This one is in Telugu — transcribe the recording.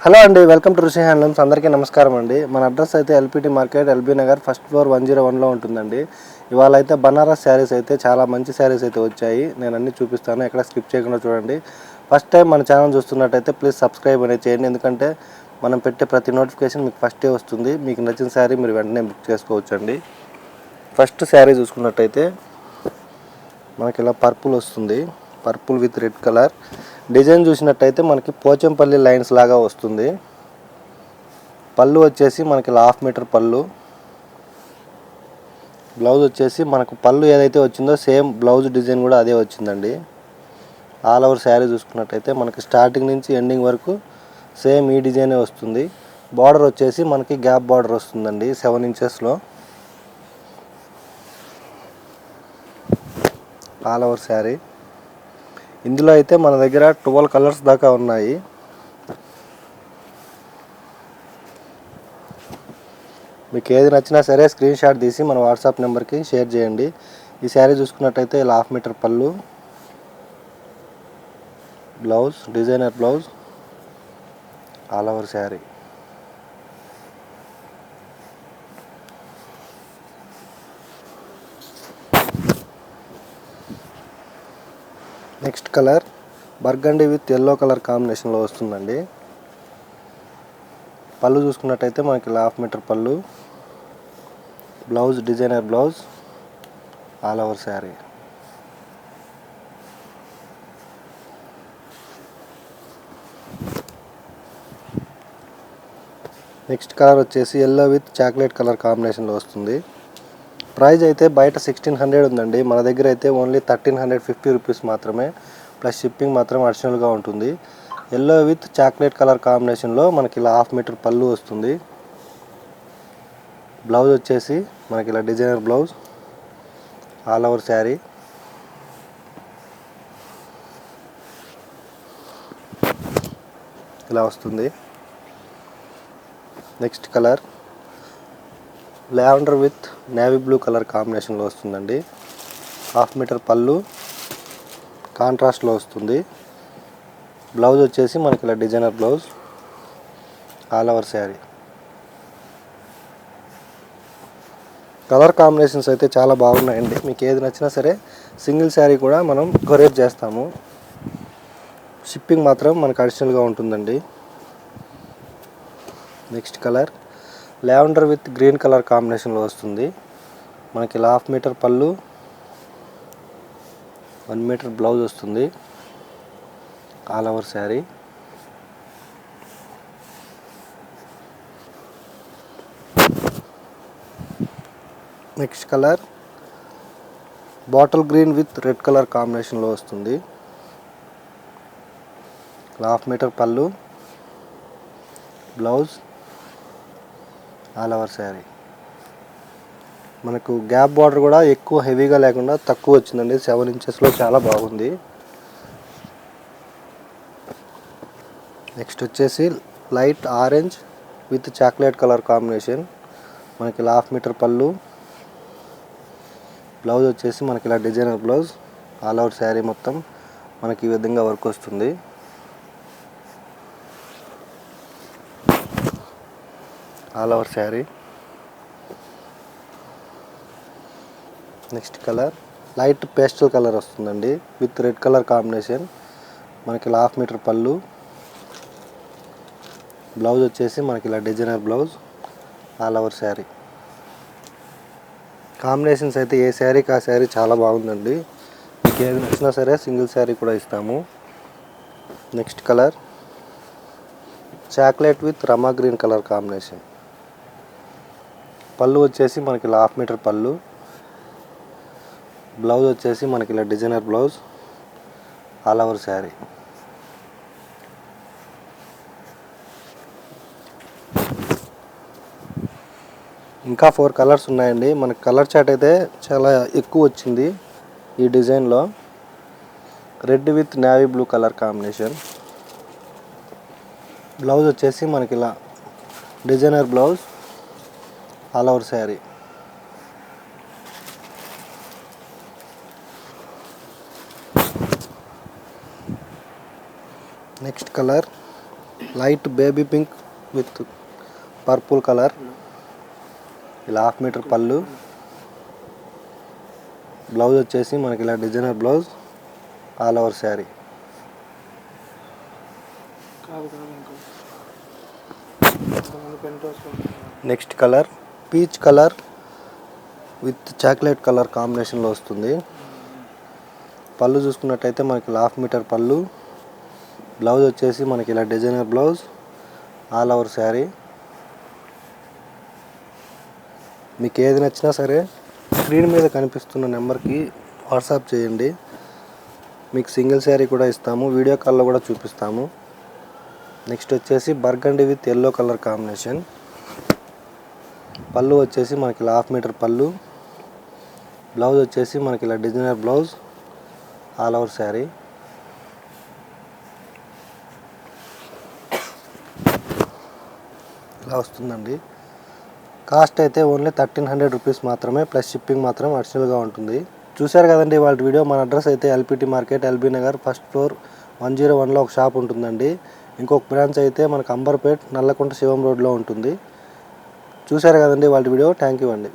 హలో అండి, వెల్కమ్ టు ఋషి హ్యాండ్లూమ్స్. అందరికీ నమస్కారం అండి. మన అడ్రస్ అయితే LPT market, LB Nagar, first floor 101లో ఉంటుందండి. ఇవాళ అయితే బనారస్ శారీస్ అయితే చాలా మంచి శారీస్ అయితే వచ్చాయి. నేను అన్నీ చూపిస్తాను, ఎక్కడ స్కిప్ చేయకుండా చూడండి. ఫస్ట్ టైం మన ఛానల్ చూస్తున్నట్టయితే ప్లీజ్ సబ్స్క్రైబ్ అనేది చేయండి, ఎందుకంటే మనం పెట్టే ప్రతి నోటిఫికేషన్ మీకు ఫస్టే వస్తుంది. మీకు నచ్చిన శారీ మీరు వెంటనే బుక్ చేసుకోవచ్చండి. ఫస్ట్ శారీ చూసుకున్నట్టయితే మనకి ఇలా పర్పుల్ వస్తుంది, purple with red colour. Design చూసినట్టయితే మనకి పోచంపల్లి లైన్స్ లాగా వస్తుంది. పళ్ళు వచ్చేసి మనకి 1/2 మీటర్ పళ్ళు. బ్లౌజ్ వచ్చేసి మనకు పళ్ళు ఏదైతే వచ్చిందో సేమ్ బ్లౌజ్ డిజైన్ కూడా అదే వచ్చిందండి. ఆల్ ఓవర్ శారీ చూసుకున్నట్టయితే మనకి స్టార్టింగ్ నుంచి ఎండింగ్ వరకు సేమ్ ఈ డిజైనే వస్తుంది. బార్డర్ వచ్చేసి మనకి గ్యాప్ బార్డర్ వస్తుందండి 7 ఇంచెస్లో. ఆల్ ఓవర్ శారీ ఇందులో అయితే మన దగ్గర 12 కలర్స్ దాకా ఉన్నాయి. మీకు ఏది నచ్చినా సరే స్క్రీన్ షాట్ తీసి మన వాట్సాప్ నెంబర్కి షేర్ చేయండి. ఈ శారీ చూసుకున్నట్టయితే 1/2 మీటర్ పళ్ళు, blouse designer blouse, all over sari. Next colour burgundy with yellow colour కాంబినేషన్లో వస్తుందండి. పళ్ళు చూసుకున్నట్టయితే మనకి 1/2 మీటర్ పళ్ళు, blouse designer blouse, all over sari. Next colour వచ్చేసి ఎల్లో విత్ చాక్లెట్ కలర్ కాంబినేషన్లో వస్తుంది. ప్రైస్ అయితే బయట 1600 ఉందండి, మన దగ్గర అయితే ఓన్లీ 1350 రూపీస్ మాత్రమే, ప్లస్ షిప్పింగ్ మాత్రం అడిషనల్గా ఉంటుంది. ఎల్లో విత్ చాక్లెట్ కలర్ కాంబినేషన్లో మనకి ఇలా 1/2 మీటర్ పళ్ళు వస్తుంది. బ్లౌజ్ వచ్చేసి మనకి ఇలా designer blouse, all over sari. ఇలా వస్తుంది. Next colour lavender with navy blue colour కాంబినేషన్లో వస్తుందండి. 1/2 మీటర్ పళ్ళు కాంట్రాస్ట్లో వస్తుంది. బ్లౌజ్ వచ్చేసి మనకి ఇలా designer blouse, all over sari. Colour combinations అయితే చాలా బాగున్నాయండి. మీకు ఏది నచ్చినా సరే సింగిల్ శారీ కూడా మనం కొరియర్ చేస్తాము. షిప్పింగ్ మాత్రం మనకు అడిషనల్గా ఉంటుందండి. Next colour lavender with green colour కాంబినేషన్లో వస్తుంది. మనకి 1/2 మీటర్ పళ్ళు, 1 మీటర్ బ్లౌజ్ వస్తుంది, all over sari. Next colour bottle green with red colour కాంబినేషన్లో వస్తుంది. 1/2 మీటర్ పళ్ళు, బ్లౌజ్, ఆల్ ఓవర్ శారీ. మనకు గ్యాప్ బార్డర్ కూడా ఎక్కువ హెవీగా లేకుండా తక్కువ వచ్చిందండి, 7 ఇంచెస్లో చాలా బాగుంది. నెక్స్ట్ వచ్చేసి light orange with chocolate colour combination. మనకి 1/2 మీటర్ పళ్ళు, బ్లౌజ్ వచ్చేసి మనకి ఇలా designer blouse, all over sari మొత్తం మనకి ఈ విధంగా వర్క్ వస్తుంది. All over sari. Next colour light pastel colour వస్తుందండి విత్ రెడ్ కలర్ కాంబినేషన్. మనకి 1/2 మీటర్ పళ్ళు, బ్లౌజ్ వచ్చేసి మనకి ఇలా designer blouse, all over sari. Combinations అయితే ఏ శారీకి ఆ శారీ చాలా బాగుందండి. మీకు ఏది నచ్చినా సరే సింగిల్ శారీ కూడా ఇస్తాము. Next colour chocolate with Rama green colour combination. పళ్ళు వచ్చేసి మనకి 1/2 మీటర్ పళ్ళు, బ్లౌజ్ వచ్చేసి మనకి ఇలా designer blouse, all over sari. ఇంకా 4 కలర్స్ ఉన్నాయండి. మనకి కలర్ చార్ట్ అయితే చాలా ఎక్కువ వచ్చింది ఈ డిజైన్లో. Red with navy blue colour combination. Blouse వచ్చేసి మనకి ఇలా designer blouse, all over sari. Next colour light baby pink with purple colour. ఇలా 1/2 మీటర్ పళ్ళు. బ్లౌజ్ వచ్చేసి మనకి ఇలా designer blouse, all over sari. Next colour peach colour with chocolate colour కాంబినేషన్లో వస్తుంది. పళ్ళు చూసుకున్నట్టయితే మనకి 1/2 మీటర్ పళ్ళు. బ్లౌజ్ వచ్చేసి మనకి ఇలా designer blouse, all over sari. మీకు ఏది నచ్చినా సరే స్క్రీన్ మీద కనిపిస్తున్న నెంబర్కి వాట్సాప్ చేయండి. మీకు సింగిల్ శారీ కూడా ఇస్తాము, వీడియో కాల్లో కూడా చూపిస్తాము. నెక్స్ట్ వచ్చేసి burgundy with yellow colour combination. పళ్ళు వచ్చేసి మనకి 1/2 మీటర్ పళ్ళు. బ్లౌజ్ వచ్చేసి మనకి ఇలా designer blouse, all over sari. ఇలా వస్తుందండి. కాస్ట్ అయితే ఓన్లీ 1300 రూపీస్ మాత్రమే, ప్లస్ షిప్పింగ్ మాత్రం అడిషనల్గా ఉంటుంది. చూశారు కదండి వాళ్ళ వీడియో. మన అడ్రస్ అయితే LPT market, LB Nagar, first floor 101లో ఒక షాప్ ఉంటుందండి. ఇంకొక బ్రాంచ్ అయితే మనకు అంబర్పేట్, నల్లకుంట శివం రోడ్లో ఉంటుంది. చూశారు కదండి వాళ్ళ వీడియో. థ్యాంక్ యూ అండి.